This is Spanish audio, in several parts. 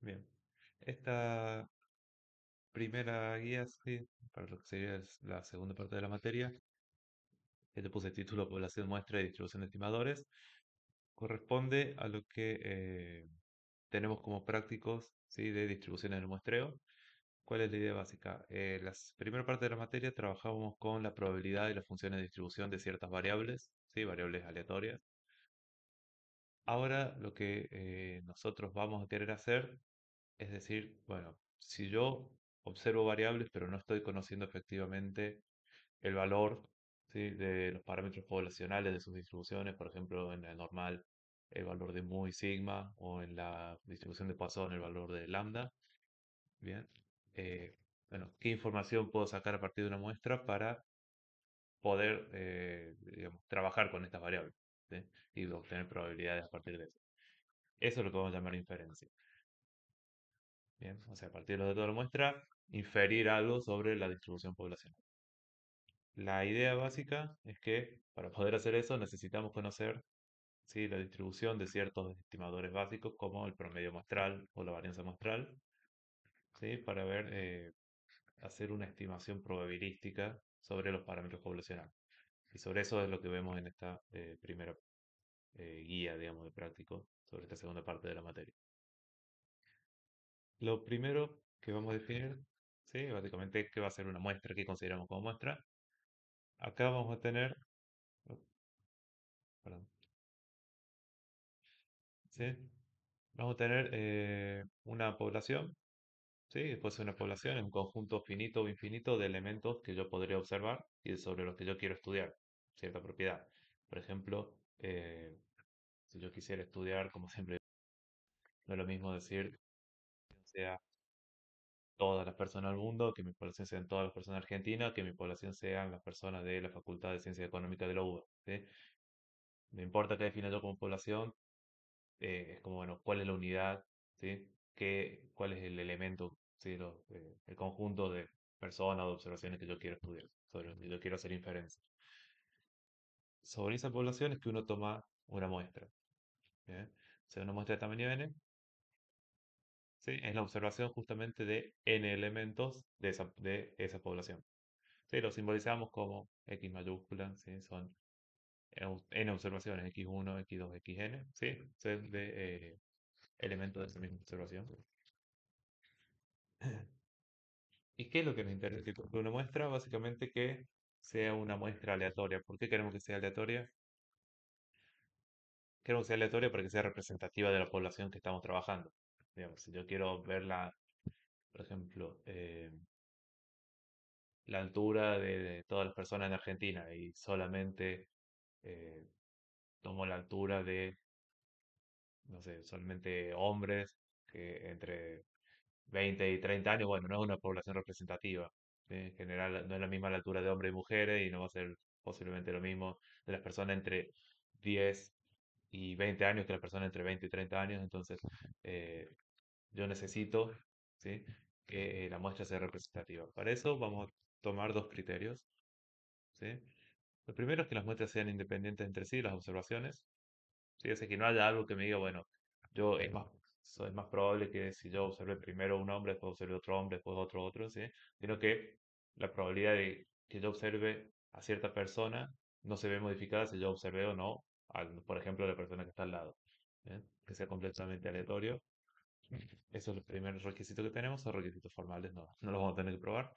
Bien. Esta primera guía, sí, para lo que sería la segunda parte de la materia, que le puse título Población muestra y distribución de estimadores, corresponde a lo que tenemos como prácticos, ¿sí? De distribución en el muestreo. ¿Cuál es la idea básica? La primera parte de la materia trabajamos con la probabilidad y las funciones de distribución de ciertas variables, ¿sí? Variables aleatorias. Ahora lo que nosotros vamos a querer hacer es decir, bueno, si yo observo variables pero no estoy conociendo efectivamente el valor, ¿sí? De los parámetros poblacionales de sus distribuciones, por ejemplo, en la normal el valor de mu y sigma o en la distribución de Poisson el valor de lambda, bien. Eh, bueno, ¿qué información puedo sacar a partir de una muestra para poder, digamos, trabajar con estas variables, ¿sí? Y obtener probabilidades a partir de eso? Eso es lo que vamos a llamar inferencia. Bien, o sea, a partir de los datos de la muestra, inferir algo sobre la distribución poblacional. La idea básica es que para poder hacer eso necesitamos conocer, ¿sí? La distribución de ciertos estimadores básicos como el promedio muestral o la varianza muestral, ¿sí? Para ver, hacer una estimación probabilística sobre los parámetros poblacionales. Y sobre eso es lo que vemos en esta primera guía, digamos, de práctico sobre esta segunda parte de la materia. Lo primero que vamos a definir, ¿sí? Básicamente, ¿qué va a ser una muestra? ¿Qué consideramos como muestra? Acá vamos a tener, oh, perdón, ¿sí? Vamos a tener una población, ¿sí? Puede ser una población en un conjunto finito o infinito de elementos que yo podría observar y sobre los que yo quiero estudiar cierta propiedad. Por ejemplo, si yo quisiera estudiar, como siempre, no es lo mismo decir que sea todas las personas del mundo, que mi población sean todas las personas argentinas, que mi población sean las personas de la Facultad de Ciencias Económicas de la UBA, ¿sí? No importa qué defina yo como población, es como, bueno, cuál es la unidad, ¿sí? Cuál es el elemento, ¿sí? El conjunto de personas o de observaciones que yo quiero estudiar, sobre lo que yo quiero hacer inferencia. Sobre esa población es que uno toma una muestra, ¿bien? O sea, una muestra de tamaño n, ¿sí? Es la observación justamente de n elementos de esa población. Sí, lo simbolizamos como X mayúscula, ¿sí? Son n observaciones, x1, x2, xn, ¿sí? Son de elementos de esa misma observación. ¿Y qué es lo que nos interesa que una muestra? Básicamente que sea una muestra aleatoria. ¿Por qué queremos que sea aleatoria? Queremos que sea aleatoria para que sea representativa de la población que estamos trabajando. Digamos, si yo quiero ver por ejemplo, la altura de todas las personas en Argentina y solamente eh, tomo la altura de, no sé, solamente hombres que entre 20 y 30 años, bueno, no es una población representativa. ¿Sí? En general, no es la misma la altura de hombres y mujeres y no va a ser posiblemente lo mismo de las personas entre 10 y 20 años que las personas entre 20 y 30 años. Entonces, eh, yo necesito, ¿sí? Que la muestra sea representativa. Para eso vamos a tomar dos criterios, ¿sí? Lo primero es que las muestras sean independientes entre sí, las observaciones. Sí, o sea, que no haya algo que me diga, bueno, yo es más probable que si yo observé primero un hombre, después observé otro hombre, después otro, ¿sí? Sino que la probabilidad de que yo observe a cierta persona no se ve modificada si yo observé o no, por ejemplo, a la persona que está al lado, ¿bien? Que sea completamente aleatorio. Eso es el primer requisito que tenemos, son requisitos formales, no los vamos a tener que probar.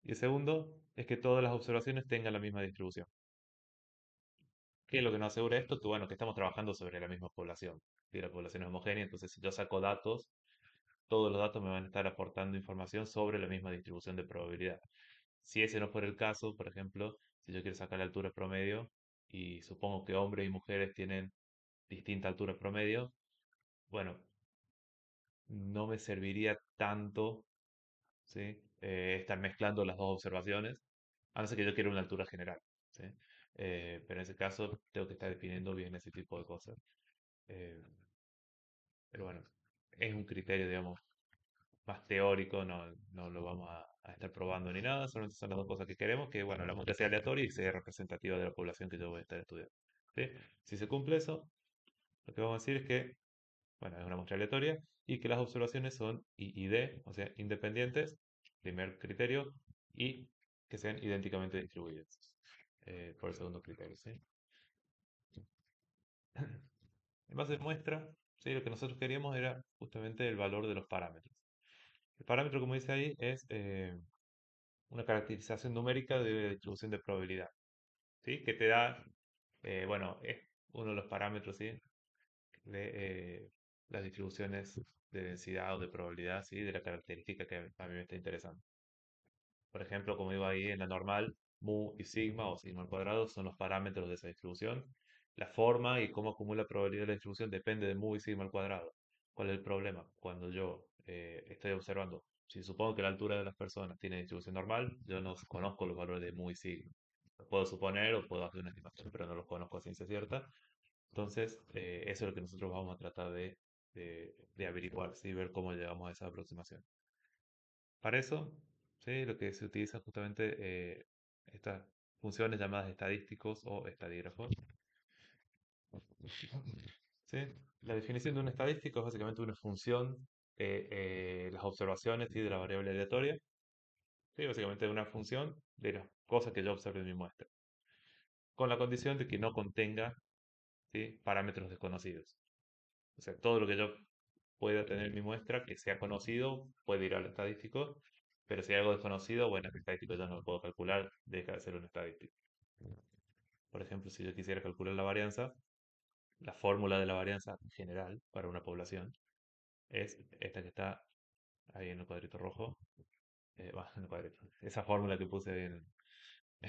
Y el segundo es que todas las observaciones tengan la misma distribución. ¿Qué es lo que nos asegura esto? Que bueno, que estamos trabajando sobre la misma población. Y la población es homogénea, entonces si yo saco datos, todos los datos me van a estar aportando información sobre la misma distribución de probabilidad. Si ese no fuera el caso, por ejemplo, si yo quiero sacar la altura promedio y supongo que hombres y mujeres tienen distinta altura promedio, bueno, no me serviría tanto, ¿sí? Estar mezclando las dos observaciones, a no ser que yo quiera una altura general, ¿sí? Pero en ese caso tengo que estar definiendo bien ese tipo de cosas. Eh, pero bueno, es un criterio, digamos, más teórico, no lo vamos a estar probando ni nada, solamente son las dos cosas que queremos, que bueno, la muestra sea aleatoria y sea representativa de la población que yo voy a estar estudiando. ¿Sí? Si se cumple eso, lo que vamos a decir es que, bueno, es una muestra aleatoria, y que las observaciones son I y D, o sea, independientes, primer criterio, y que sean idénticamente distribuidas, por el segundo criterio, ¿sí? En base de muestra, ¿sí? Lo que nosotros queríamos era justamente el valor de los parámetros. El parámetro, como dice ahí, es una caracterización numérica de la distribución de probabilidad, ¿sí? Que te da, bueno, es uno de los parámetros, ¿sí? De las distribuciones de densidad o de probabilidad, ¿sí? De la característica que a mí me está interesando. Por ejemplo, como digo ahí en la normal, mu y sigma o sigma al cuadrado son los parámetros de esa distribución. La forma y cómo acumula probabilidad de la distribución depende de mu y sigma al cuadrado. ¿Cuál es el problema? Cuando yo estoy observando, si supongo que la altura de las personas tiene distribución normal, yo no conozco los valores de mu y sigma. Los puedo suponer o puedo hacer una estimación, pero no los conozco a ciencia cierta. Entonces, eso es lo que nosotros vamos a tratar de averiguar, ¿sí? Ver cómo llegamos a esa aproximación. Para eso, ¿sí? Lo que se utiliza justamente estas funciones llamadas estadísticos o estadígrafos. ¿Sí? La definición de un estadístico es básicamente una función de las observaciones y de la variable aleatoria. ¿Sí? Básicamente una función de las cosas que yo observo en mi muestra, con la condición de que no contenga, ¿sí? Parámetros desconocidos. O sea, todo lo que yo pueda tener en mi muestra que sea conocido puede ir al estadístico, pero si hay algo desconocido, bueno, el estadístico ya no lo puedo calcular, deja de ser un estadístico. Por ejemplo, si yo quisiera calcular la varianza, la fórmula de la varianza general para una población es esta que está ahí en el cuadrito rojo, en el cuadrito, esa fórmula que puse en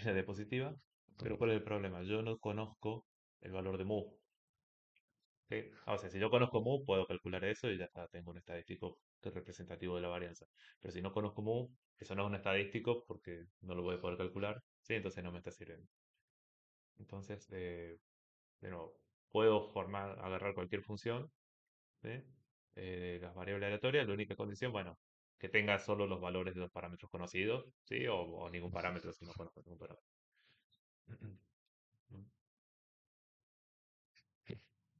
la diapositiva. Pero ¿cuál es el problema? Yo no conozco el valor de mu. ¿Sí? O sea, si yo conozco mu, puedo calcular eso y ya está, tengo un estadístico que es representativo de la varianza. Pero si no conozco mu, eso no es un estadístico porque no lo voy a poder calcular, ¿sí? Entonces no me está sirviendo. Entonces, de nuevo, puedo agarrar cualquier función, ¿sí? Las variables aleatorias, la única condición, bueno, que tenga solo los valores de los parámetros conocidos, ¿sí? O ningún parámetro si no conozco ningún parámetro.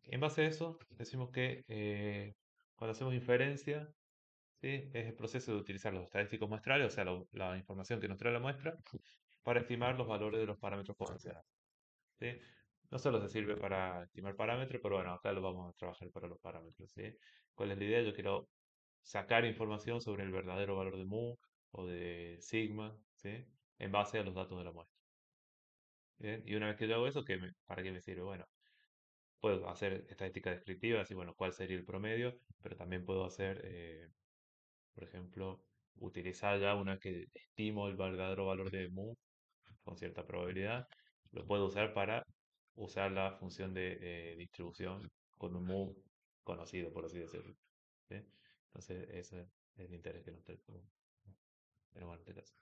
En base a eso, decimos que cuando hacemos inferencia, ¿sí? Es el proceso de utilizar los estadísticos muestrales, o sea, la información que nos trae la muestra, para estimar los valores de los parámetros potenciales, ¿sí? No solo se sirve para estimar parámetros, pero bueno, acá lo vamos a trabajar para los parámetros, ¿sí? ¿Cuál es la idea? Yo quiero sacar información sobre el verdadero valor de mu o de sigma, ¿sí? En base a los datos de la muestra. ¿Bien? Y una vez que yo hago eso, ¿para qué me sirve? Bueno, puedo hacer estadística descriptiva, así, bueno, cuál sería el promedio, pero también puedo hacer, por ejemplo, utilizar ya una vez que estimo el verdadero valor de mu con cierta probabilidad, lo puedo usar para usar la función de distribución con un mu conocido, por así decirlo. ¿Sí? Entonces, ese es el interés que nos tenemos en este caso.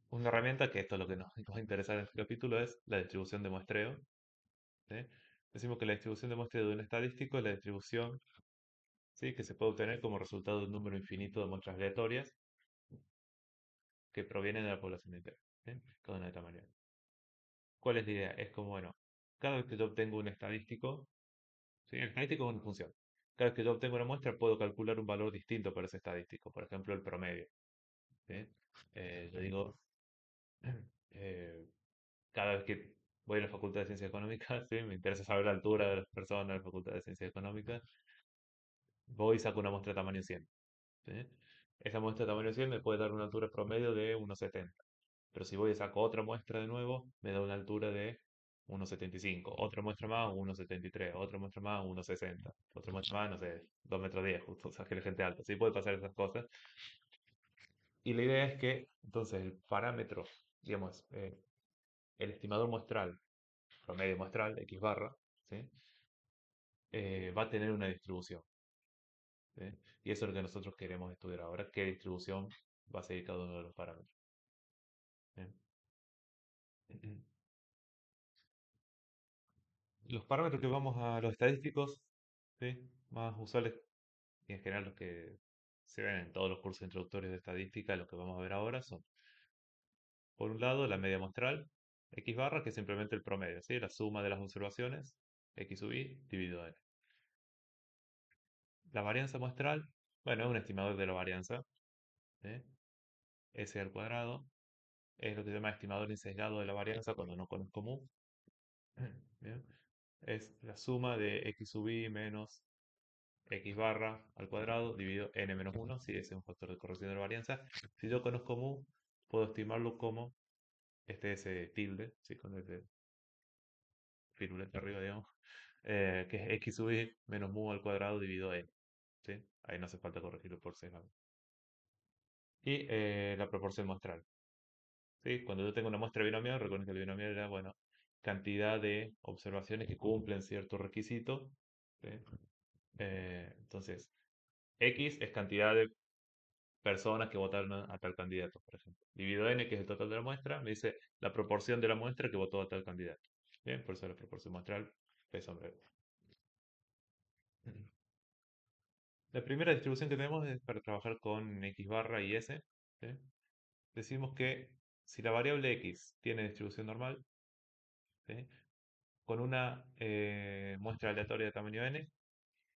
Una herramienta, que esto es lo que nos va a interesar en este capítulo, es la distribución de muestreo. ¿Sí? Decimos que la distribución de muestreo de un estadístico es la distribución, ¿sí? Que se puede obtener como resultado de un número infinito de muestras aleatorias que provienen de la población entera. ¿Sí? Cada una de esta manera. ¿Cuál es la idea? Es como, bueno, cada vez que yo obtengo un estadístico, ¿sí? El estadístico es una función. Cada vez que yo obtengo una muestra, puedo calcular un valor distinto para ese estadístico. Por ejemplo, el promedio. ¿Sí? Yo digo, eh, cada vez que voy a la Facultad de Ciencias Económicas, ¿sí? Me interesa saber la altura de las personas de la Facultad de Ciencias Económicas, voy y saco una muestra de tamaño 100. ¿Sí? Esa muestra de tamaño 100 me puede dar una altura promedio de 1,70. Pero si voy y saco otra muestra de nuevo, me da una altura de 1,75. Otra muestra más, 1,73. Otra muestra más, 1,60. Otra muestra más, no sé, 2 metros 10, justo, o sea, que la gente alta. Sí puede pasar esas cosas. Y la idea es que, entonces, el parámetro, digamos, el estimador muestral, promedio muestral, X barra, ¿sí? Va a tener una distribución. ¿Sí? Y eso es lo que nosotros queremos estudiar ahora, qué distribución va a seguir cada uno de los parámetros. ¿Sí? Los parámetros que vamos a los estadísticos, ¿sí? Más usuales y en general los que se ven en todos los cursos introductorios de estadística, los que vamos a ver ahora son, por un lado, la media muestral, X barra, que es simplemente el promedio, ¿sí? La suma de las observaciones x sub i dividido n. La varianza muestral, bueno, es un estimador de la varianza, ¿eh? S al cuadrado es lo que se llama estimador insesgado de la varianza cuando no conozco mu. Bien. Es la suma de x sub i menos x barra al cuadrado dividido n menos 1, si ese es un factor de corrección de la varianza. Si yo conozco mu, puedo estimarlo como ese tilde, ¿sí? Con ese firulete arriba, digamos, que es x sub i menos mu al cuadrado dividido n, ¿sí? Ahí no hace falta corregirlo por sesgado. Y la proporción muestral, ¿sí? Cuando yo tengo una muestra binomial, recuerden que el binomial era, bueno, cantidad de observaciones que cumplen cierto requisito, ¿sí? Entonces, X es cantidad de personas que votaron a tal candidato, por ejemplo. Divido N, que es el total de la muestra, me dice la proporción de la muestra que votó a tal candidato. Bien, por eso la proporción muestral P sobre V. La primera distribución que tenemos es para trabajar con X barra y S. ¿Sí? Decimos que si la variable X tiene distribución normal, ¿sí? Con una muestra aleatoria de tamaño n,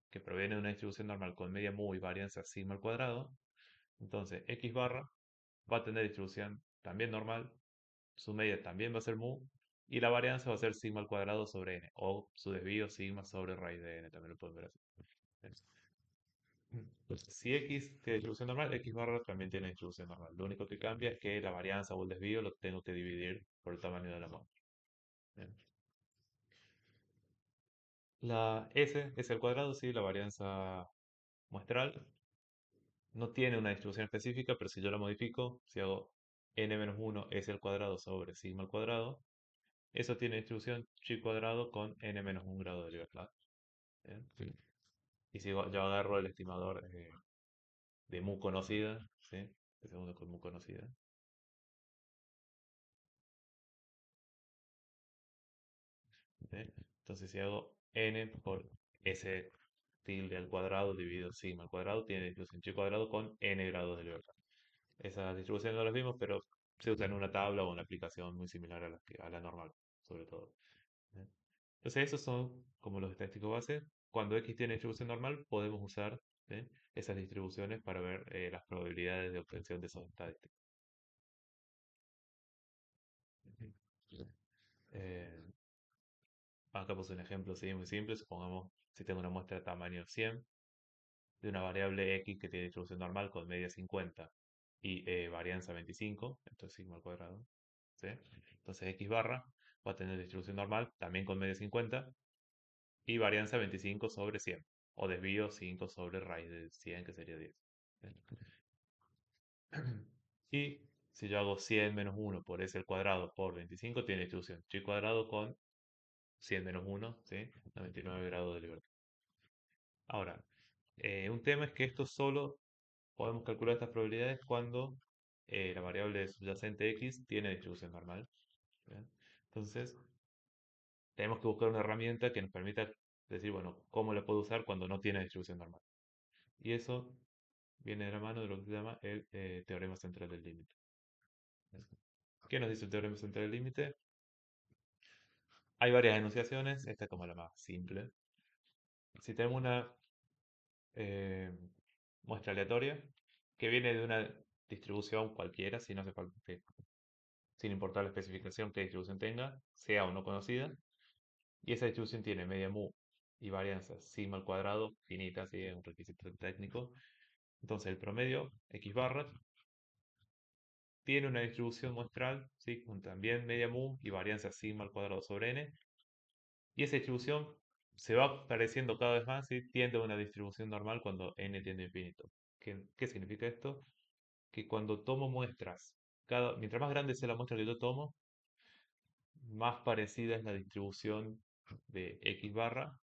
que proviene de una distribución normal con media mu y varianza sigma al cuadrado, entonces X barra va a tener distribución también normal, su media también va a ser mu, y la varianza va a ser sigma al cuadrado sobre n, o su desvío sigma sobre raíz de n, también lo pueden ver así. Entonces, si x tiene distribución normal, x barra también tiene distribución normal. Lo único que cambia es que la varianza o el desvío lo tengo que dividir por el tamaño de la muestra. Bien. La s al cuadrado, sí, la varianza muestral, no tiene una distribución específica, pero si yo la modifico, si hago n menos 1 s al cuadrado sobre sigma al cuadrado, eso tiene distribución chi cuadrado con n menos 1 grado de libertad. ¿Bien? Sí. Y si yo agarro el estimador de mu conocida, ¿sí? De segundo con mu conocida, ¿sí? Entonces si hago n por s tilde al cuadrado dividido sigma al cuadrado, tiene distribución chi cuadrado con n grados de libertad. Esas distribuciones no las vimos, pero se usan en una tabla o una aplicación muy similar a la normal, sobre todo. ¿Eh? Entonces, esos son como los estadísticos base. Cuando X tiene distribución normal, podemos usar esas distribuciones para ver las probabilidades de obtención de esos estadísticos. Ujú. Eh, Acá puse un ejemplo así muy simple. Supongamos si tengo una muestra de tamaño 100 de una variable X que tiene distribución normal con media 50 y varianza 25, esto es sigma al cuadrado. ¿Sí? Entonces X barra va a tener distribución normal también con media 50 y varianza 25 sobre 100, o desvío 5 sobre raíz de 100, que sería 10. ¿Sí? Y si yo hago 100 menos 1 por s al cuadrado por 25, tiene distribución chi cuadrado con 100 menos 1, ¿sí? 99 grados de libertad. Ahora, un tema es que esto solo podemos calcular estas probabilidades cuando la variable subyacente x tiene distribución normal. ¿Bien? Entonces, tenemos que buscar una herramienta que nos permita decir, bueno, ¿cómo la puedo usar cuando no tiene distribución normal? Y eso viene de la mano de lo que se llama el teorema central del límite. ¿Qué nos dice el teorema central del límite? Hay varias enunciaciones, esta es como la más simple. Si tenemos una eh, muestra aleatoria que viene de una distribución cualquiera, si no hace falta, sin importar la especificación que distribución tenga, sea o no conocida, y esa distribución tiene media mu y varianza sigma al cuadrado, finita, si es un requisito técnico. Entonces el promedio, x barra, tiene una distribución muestral, ¿sí? Con también media mu y varianza sigma al cuadrado sobre n, y esa distribución se va pareciendo cada vez más y tiende a una distribución normal cuando n tiende a infinito. ¿Qué significa esto? Que cuando tomo muestras, mientras más grande sea la muestra que yo tomo, más parecida es la distribución de x barra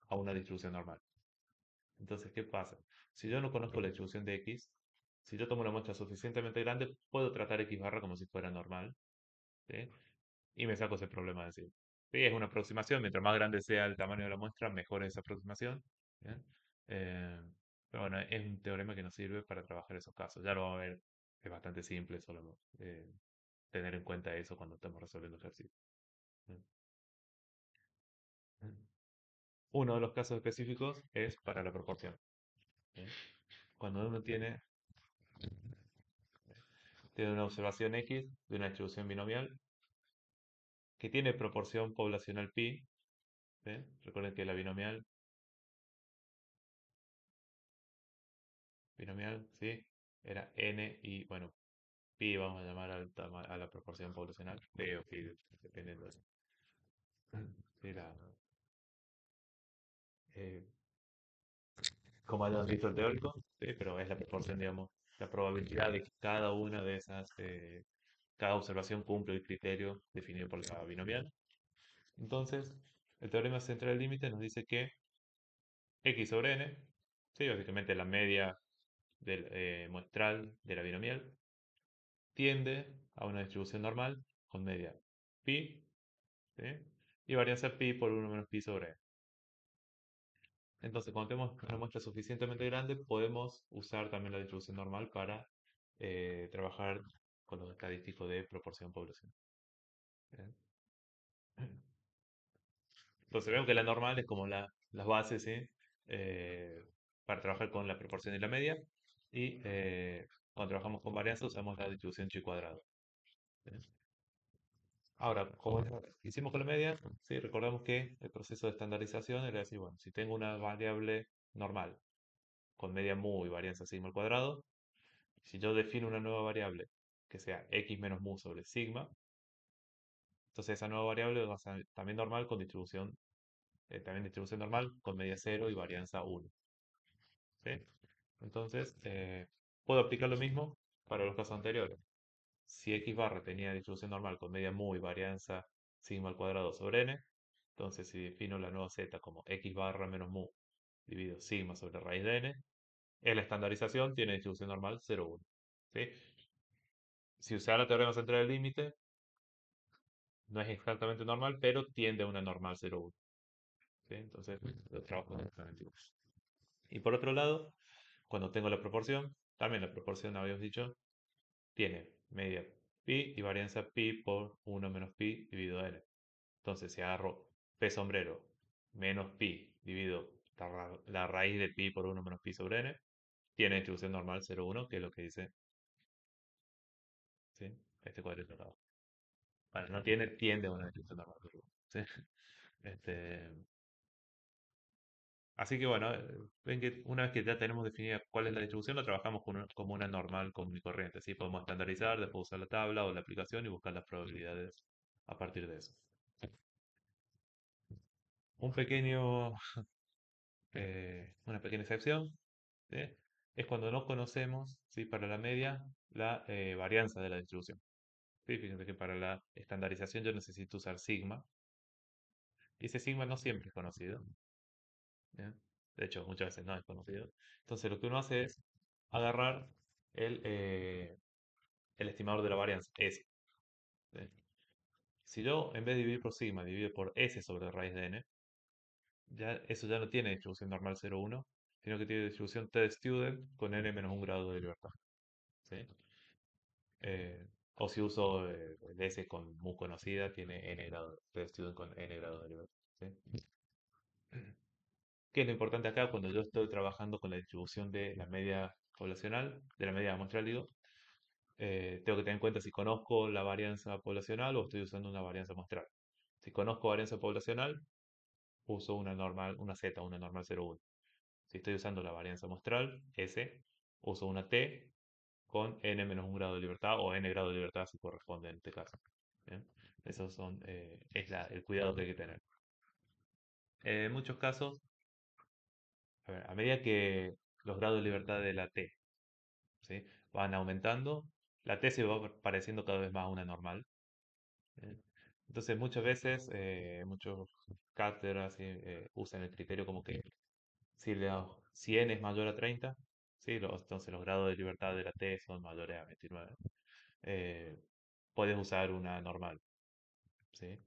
a una distribución normal. Entonces, ¿qué pasa? Si yo no conozco la distribución de x, si yo tomo una muestra suficientemente grande, puedo tratar x barra como si fuera normal, ¿sí? Y me saco ese problema de encima. Sí, es una aproximación, mientras más grande sea el tamaño de la muestra, mejor es esa aproximación. ¿Bien? Eh, pero bueno, es un teorema que nos sirve para trabajar esos casos. Ya lo vamos a ver, es bastante simple, solo tener en cuenta eso cuando estamos resolviendo ejercicios. ¿Bien? Uno de los casos específicos es para la proporción. ¿Bien? Cuando uno tiene una observación X de una distribución binomial que tiene proporción poblacional pi, ¿bien? Recuerden que la binomial, ¿sí? Era n y, bueno, pi vamos a llamar a la proporción poblacional, p o pi, dependiendo de eh, como hayamos visto el teórico, ¿sí? Pero es la proporción, digamos, la probabilidad de que cada una de esas, cada observación cumple el criterio definido por la binomial. Entonces, el teorema central del límite nos dice que x sobre n, ¿sí? Básicamente la media del muestral de la binomial, tiende a una distribución normal con media pi, ¿sí? Y varianza pi por uno menos pi sobre n. Entonces, cuando tenemos una muestra suficientemente grande, podemos usar también la distribución normal para trabajar con los estadísticos de proporción población. ¿Bien? Entonces, vemos que la normal es como las bases, ¿sí? Eh, para trabajar con la proporción y la media. Y cuando trabajamos con varianza, usamos la distribución chi cuadrado. ¿Bien? Ahora, como hicimos con la media, ¿sí? Recordamos que el proceso de estandarización era decir, bueno, si tengo una variable normal con media mu y varianza sigma al cuadrado, si yo defino una nueva variable que sea x menos mu sobre sigma, entonces esa nueva variable va a ser también normal con distribución, también distribución normal con media cero y varianza uno. ¿Sí? Entonces, puedo aplicar lo mismo para los casos anteriores. Si x barra tenía distribución normal con media mu y varianza sigma al cuadrado sobre n, entonces si defino la nueva z como x barra menos mu dividido sigma sobre raíz de n, en la estandarización tiene distribución normal 0,1. ¿Sí? Si usara el teorema central del límite, no es exactamente normal, pero tiende a una normal 0,1. ¿Sí? Entonces, lo trabajo directamente igual. Y por otro lado, cuando tengo la proporción, también la proporción, habíamos dicho, tiene media pi y varianza pi por 1 menos pi dividido n. Entonces, si agarro p sombrero menos pi dividido la raíz de pi por 1 menos pi sobre n, tiene distribución normal 0,1, que es lo que dice, ¿sí? Este cuadrito de abajo. Bueno, no tiene, tiende a una distribución normal 0,1. ¿Sí? Este, Así que bueno, ven que una vez que ya tenemos definida cuál es la distribución, lo trabajamos como una normal común y corriente. ¿Sí? Podemos estandarizar, después usar la tabla o la aplicación y buscar las probabilidades a partir de eso. Un pequeño, una pequeña excepción, ¿sí? Es cuando no conocemos, ¿sí? Para la media la varianza de la distribución. ¿Sí? Fíjense que para la estandarización yo necesito usar sigma, y ese sigma no siempre es conocido. ¿Bien? De hecho, muchas veces no es conocido. Entonces lo que uno hace es agarrar el, eh, el estimador de la varianza, S. ¿Sí? Si yo en vez de dividir por sigma divido por S sobre raíz de n, eso ya no tiene distribución normal 0,1, sino que tiene distribución t-student con n menos un grado de libertad. ¿Sí? O si uso el S con mu conocida, tiene n grado, t-student con n grado de libertad. ¿Sí? ¿Qué es lo importante acá cuando yo estoy trabajando con la distribución de la media poblacional, de la media muestral, digo? Tengo que tener en cuenta si conozco la varianza poblacional o estoy usando una varianza muestral. Si conozco varianza poblacional, uso una normal, una Z, una normal 0,1. Si estoy usando la varianza muestral, S, uso una T con n menos un grado de libertad o n grado de libertad si corresponde en este caso. ¿Bien? Esos son, es el cuidado que hay que tener. En muchos casos, a medida que los grados de libertad de la T, ¿sí? Van aumentando, la T se va pareciendo cada vez más a una normal. ¿Eh? Entonces muchas veces, muchos cátedras usan el criterio como que si la 100 es mayor a 30, ¿sí? Entonces los grados de libertad de la T son mayores a 29. eh, Puedes usar una normal, ¿sí?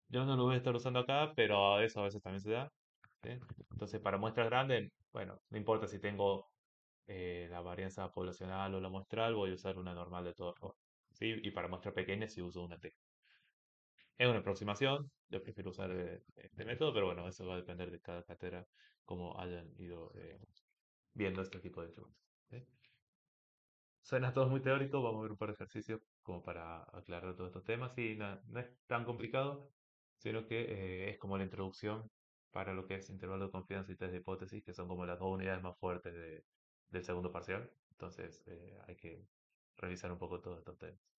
Yo no lo voy a estar usando acá, pero eso a veces también se da, ¿sí? Entonces para muestras grandes, bueno, no importa si tengo la varianza poblacional o la muestral, voy a usar una normal de todas formas, ¿sí? Y para muestras pequeñas sí uso una T. Es una aproximación, yo prefiero usar este método, pero bueno, eso va a depender de cada cátedra, cómo hayan ido viendo este tipo de preguntas. ¿Sí? Suena todo muy teórico, vamos a ver un par de ejercicios como para aclarar todos estos temas y no es tan complicado, sino que es como la introducción para lo que es intervalo de confianza y test de hipótesis, que son como las dos unidades más fuertes del segundo parcial. Entonces hay que revisar un poco todos estos temas.